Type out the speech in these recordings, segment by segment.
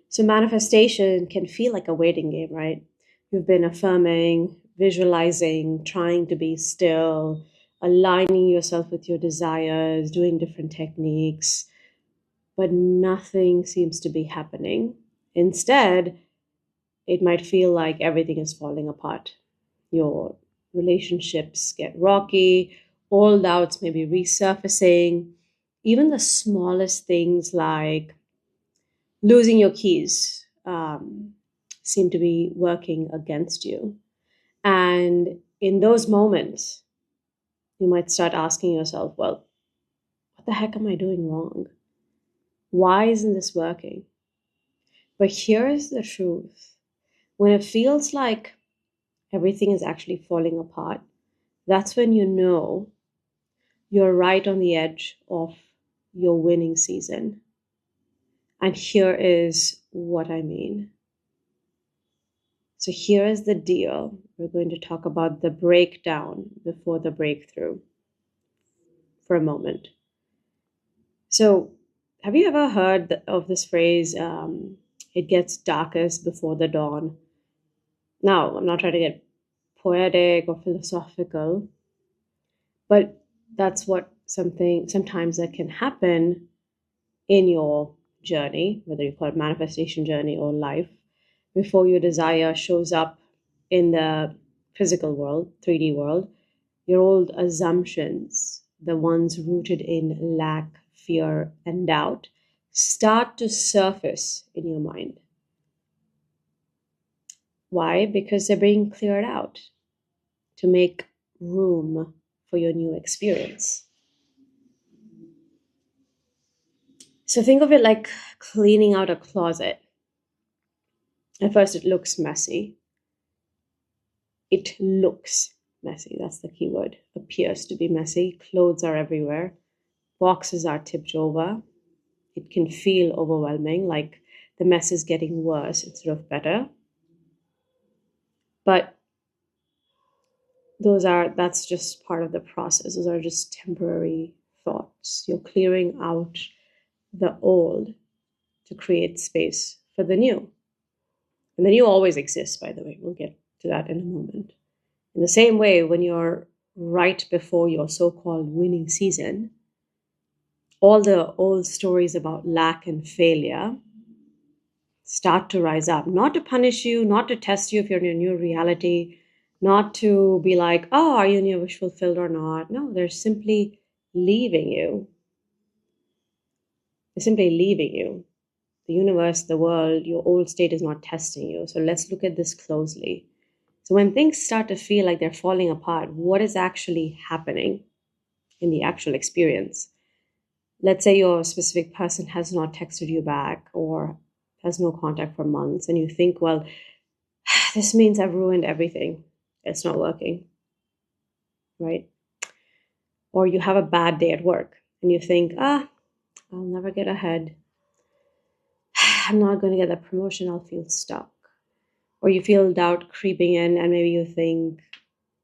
So manifestation can feel like a waiting game, right? You've been affirming, visualizing, trying to be still, aligning yourself with your desires, doing different techniques, but nothing seems to be happening. Instead, it might feel like everything is falling apart. Your relationships get rocky, old doubts may be resurfacing. Even the smallest things like losing your keys seem to be working against you. And in those moments, you might start asking yourself, well, what the heck am I doing wrong? Why isn't this working? But here's the truth: when it feels like everything is actually falling apart, that's when you know you're right on the edge of your winning season. And here is what I mean. So here is the deal. We're going to talk about the breakdown before the breakthrough for a moment. So, have you ever heard of this phrase, it gets darkest before the dawn? Now, I'm not trying to get poetic or philosophical, but that's what sometimes that can happen in your journey, whether you call it manifestation journey or life, before your desire shows up in the physical world, 3D world. Your old assumptions, the ones rooted in lack, fear, and doubt, start to surface in your mind. Why? Because they're being cleared out to make room for your new experience. So think of it like cleaning out a closet. At first, it looks messy. It looks messy. That's the key word. Appears to be messy. Clothes are everywhere. Boxes are tipped over. It can feel overwhelming, like the mess is getting worse instead of better. But that's just part of the process. Those are just temporary thoughts. You're clearing out the old to create space for the new. And the new always exists, by the way. We'll get to that in a moment. In the same way, when you're right before your so-called winning season, all the old stories about lack and failure start to rise up, not to punish you, not to test you if you're in a new reality, not to be like, oh, are you in your wish fulfilled or not? No, they're simply leaving you. They're simply leaving you. The universe, the world, your old state is not testing you. So let's look at this closely. So when things start to feel like they're falling apart, what is actually happening in the actual experience? Let's say your specific person has not texted you back or has no contact for months, and you think, well, this means I've ruined everything. It's not working, right? Or you have a bad day at work and you think, I'll never get ahead. I'm not going to get that promotion. I'll feel stuck. Or you feel doubt creeping in, and maybe you think,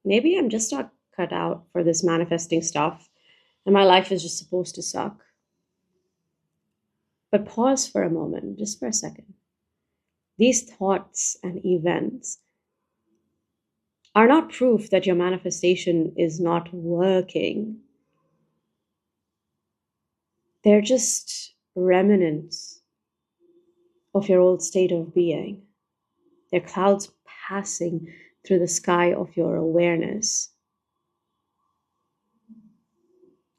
maybe I'm just not cut out for this manifesting stuff and my life is just supposed to suck. But pause for a moment, just for a second. These thoughts and events are not proof that your manifestation is not working. They're just remnants of your old state of being. They're clouds passing through the sky of your awareness.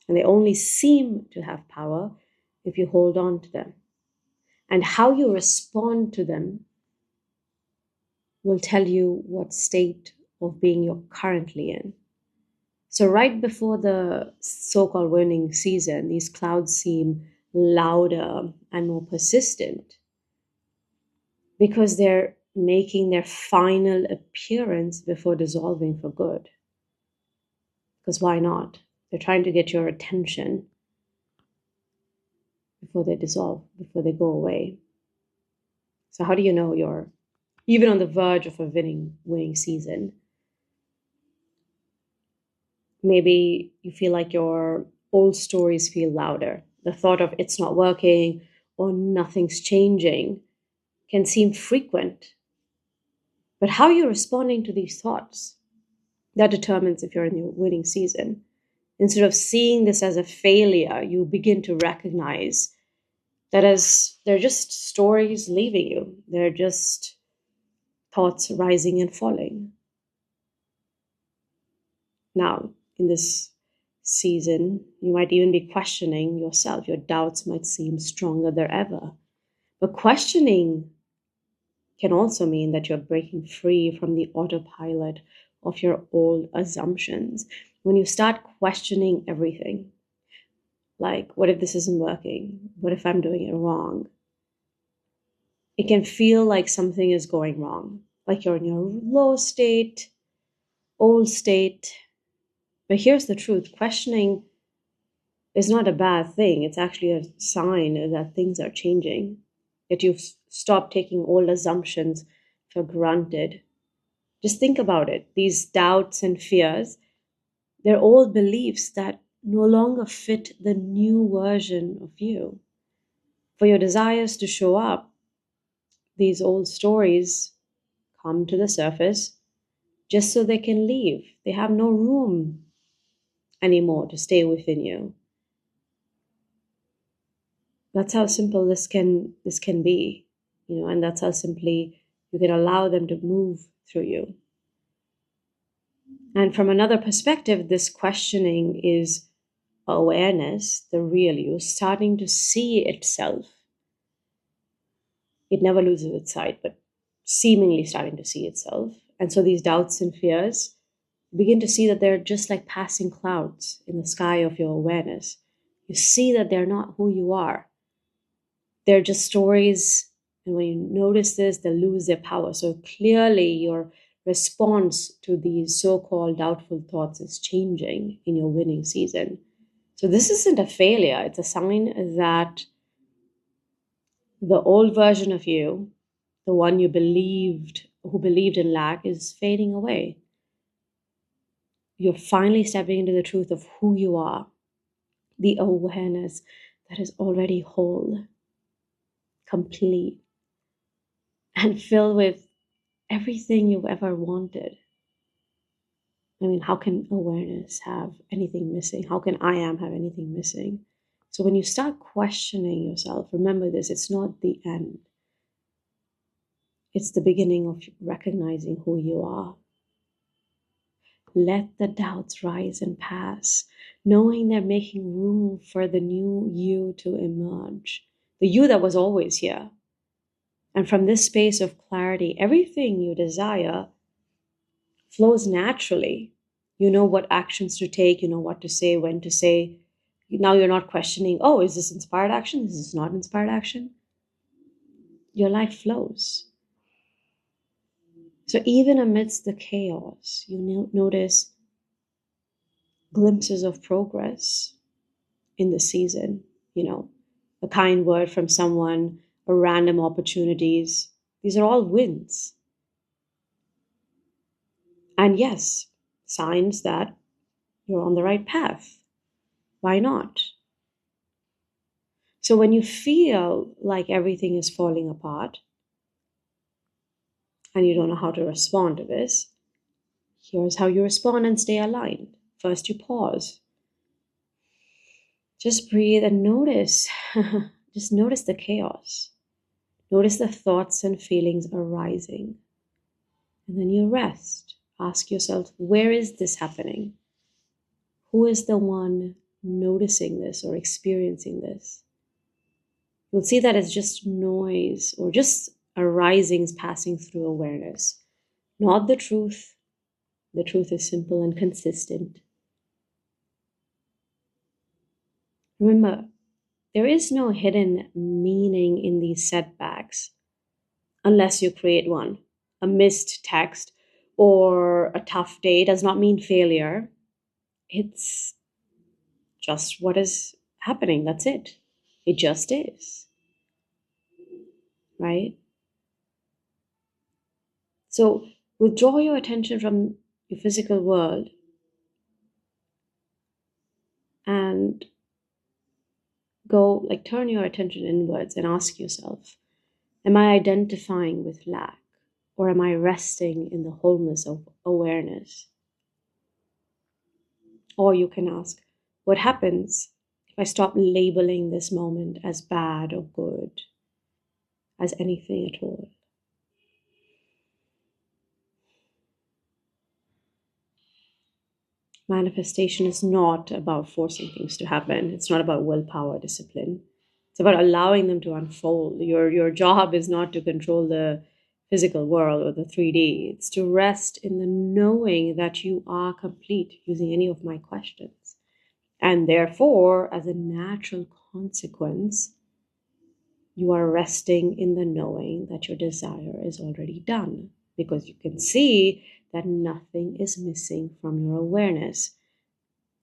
And they only seem to have power if you hold on to them. And how you respond to them will tell you what state of being you're currently in. So right before the so-called winning season, these clouds seem louder and more persistent because they're making their final appearance before dissolving for good. Because why not? They're trying to get your attention before they dissolve, before they go away. So how do you know you're even on the verge of a winning season? Maybe you feel like your old stories feel louder. The thought of it's not working or nothing's changing can seem frequent. But how you're responding to these thoughts, that determines if you're in your winning season. Instead of seeing this as a failure, you begin to recognize that as they're just stories leaving you, they're just thoughts rising and falling. Now, in this season, you might even be questioning yourself. Your doubts might seem stronger than ever. But questioning can also mean that you're breaking free from the autopilot of your old assumptions. When you start questioning everything, like, what if this isn't working? What if I'm doing it wrong? It can feel like something is going wrong, like you're in your low state, old state. But here's the truth: questioning is not a bad thing. It's actually a sign that things are changing, that you've stopped taking old assumptions for granted. Just think about it. These doubts and fears, they're old beliefs that no longer fit the new version of you. For your desires to show up, these old stories come to the surface just so they can leave. They have no room anymore to stay within you. That's how simple this can be, and that's how simply you can allow them to move through you. And from another perspective, this questioning is awareness, the real you, starting to see itself. It never loses its sight, but seemingly starting to see itself. And so these doubts and fears, begin to see that they're just like passing clouds in the sky of your awareness. You see that they're not who you are. They're just stories. And when you notice this, they lose their power. So clearly your response to these so-called doubtful thoughts is changing in your winning season. So this isn't a failure. It's a sign that the old version of you, the one who believed in lack, is fading away. You're finally stepping into the truth of who you are, the awareness that is already whole, complete, and filled with everything you've ever wanted. I mean, how can awareness have anything missing? How can I am have anything missing? So when you start questioning yourself, remember this: it's not the end. It's the beginning of recognizing who you are. Let the doubts rise and pass, knowing they're making room for the new you to emerge, the you that was always here. And from this space of clarity, everything you desire flows naturally. You know what actions to take, you know what to say, when to say. Now you're not questioning, oh, is this inspired action? Is this not inspired action? Your life flows. So even amidst the chaos, you notice glimpses of progress in the season, a kind word from someone, or random opportunities. These are all wins. And yes, signs that you're on the right path. Why not? So when you feel like everything is falling apart and you don't know how to respond to this, here's how you respond and stay aligned. First, you pause. Just breathe and notice. Just notice the chaos. Notice the thoughts and feelings arising. And then you rest. Ask yourself, where is this happening? Who is the one noticing this or experiencing this? You'll see that it's just noise or just arisings passing through awareness, not the truth. The truth is simple and consistent. Remember, there is no hidden meaning in these setbacks unless you create one. A missed text or a tough day does not mean failure. It's just what is happening. That's it. It just is. Right? So withdraw your attention from your physical world and turn your attention inwards and ask yourself, Am I identifying with lack? Or am I resting in the wholeness of awareness? Or you can ask, what happens if I stop labeling this moment as bad or good, as anything at all? Manifestation is not about forcing things to happen. It's not about willpower, discipline. It's about allowing them to unfold. Your job is not to control the physical world or the 3D. It's to rest in the knowing that you are complete, using any of my questions. And therefore, as a natural consequence, you are resting in the knowing that your desire is already done, because you can see that nothing is missing from your awareness.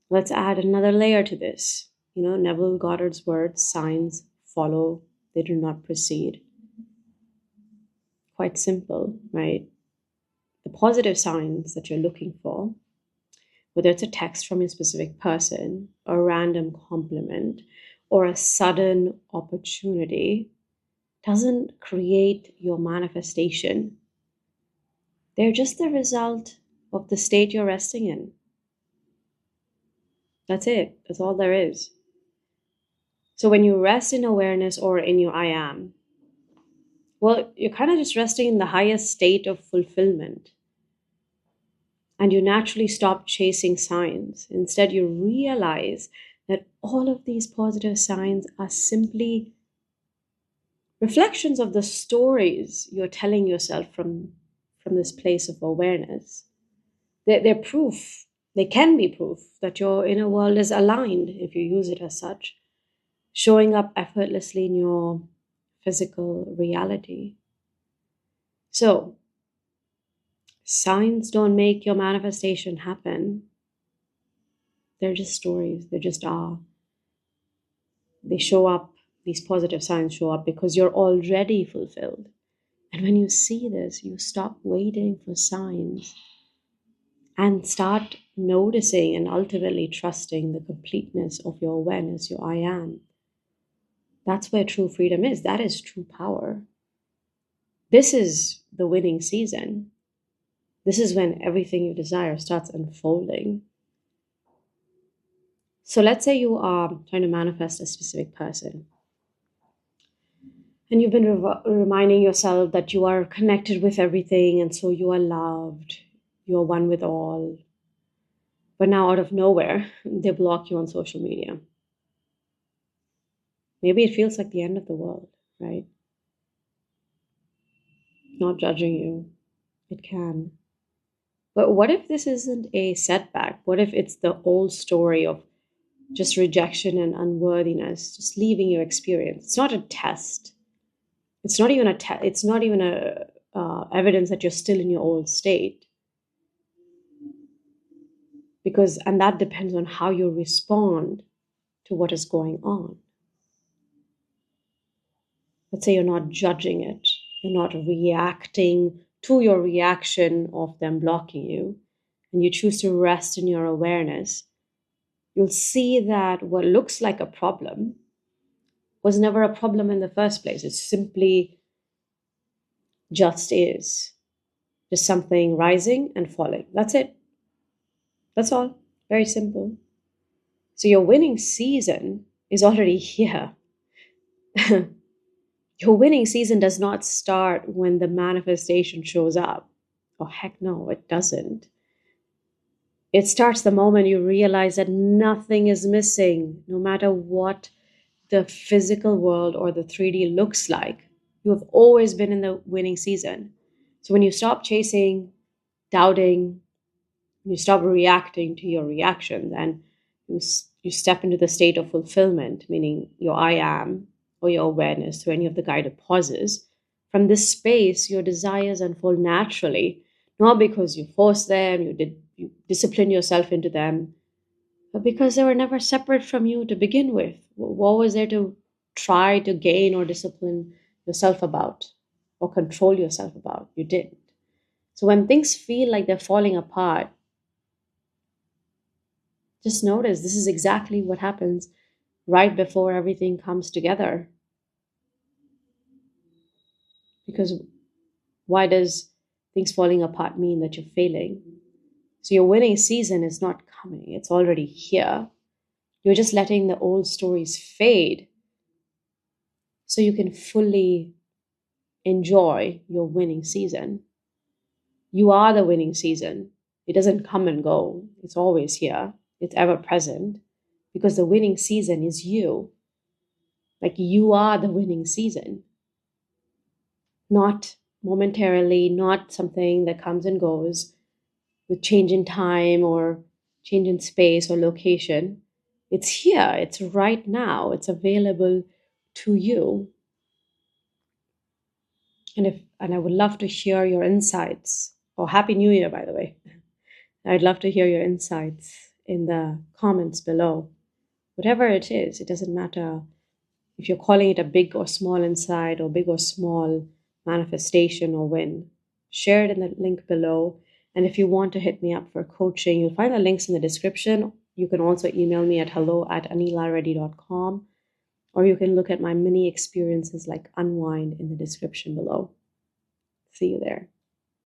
Let's add another layer to this. Neville Goddard's words, signs follow, they do not precede. Quite simple, right? The positive signs that you're looking for, whether it's a text from a specific person, a random compliment, or a sudden opportunity, doesn't create your manifestation. They're just the result of the state you're resting in. That's it. That's all there is. So when you rest in awareness or in your I am, well, you're kind of just resting in the highest state of fulfillment. And you naturally stop chasing signs. Instead, you realize that all of these positive signs are simply reflections of the stories you're telling yourself from this place of awareness. They're proof. They can be proof that your inner world is aligned, if you use it as such, showing up effortlessly in your physical reality. So, signs don't make your manifestation happen. They're just stories. They just are. They show up, these positive signs show up because you're already fulfilled. And when you see this, you stop waiting for signs and start noticing and ultimately trusting the completeness of your awareness, your I am. That's where true freedom is. That is true power. This is the winning season. This is when everything you desire starts unfolding. So let's say you are trying to manifest a specific person. And you've been reminding yourself that you are connected with everything, and so you are loved. You are one with all. But now, out of nowhere, they block you on social media. Maybe it feels like the end of the world, right? Not judging you. It can. But what if this isn't a setback? What if it's the old story of just rejection and unworthiness, just leaving your experience? It's not a test. It's not even a evidence that you're still in your old state. And that depends on how you respond to what is going on. Let's say you're not judging it. You're not reacting to your reaction of them blocking you, and you choose to rest in your awareness. You'll see that what looks like a problem was never a problem in the first place. It simply just is. Just something rising and falling. That's it. That's all. Very simple. So your winning season is already here. Your winning season does not start when the manifestation shows up. Oh, heck no, it doesn't. It starts the moment you realize that nothing is missing, no matter what the physical world or the 3D looks like. You have always been in the winning season. So when you stop chasing, doubting, you stop reacting to your reaction, then you step into the state of fulfillment, meaning your I am or your awareness through any of the guided pauses. From this space, your desires unfold naturally, not because you force them, you discipline yourself into them, but because they were never separate from you to begin with. What was there to try to gain or discipline yourself about or control yourself about? You didn't. So when things feel like they're falling apart, just notice this is exactly what happens right before everything comes together. Because why does things falling apart mean that you're failing? So your winning season is not coming. It's already here. You're just letting the old stories fade so you can fully enjoy your winning season. You are the winning season. It doesn't come and go. It's always here. It's ever present because the winning season is you. Like you are the winning season, not momentarily, not something that comes and goes with change in time or change in space or location. It's here. It's right now. It's available to you. And I would love to hear your insights. Oh, Happy New Year, by the way. I'd love to hear your insights in the comments below. Whatever it is, it doesn't matter if you're calling it a big or small insight or big or small manifestation or win. Share it in the link below. And if you want to hit me up for coaching, you'll find the links in the description. You can also email me at hello@theanilareddy.com, or you can look at my mini experiences like Unwind in the description below. See you there.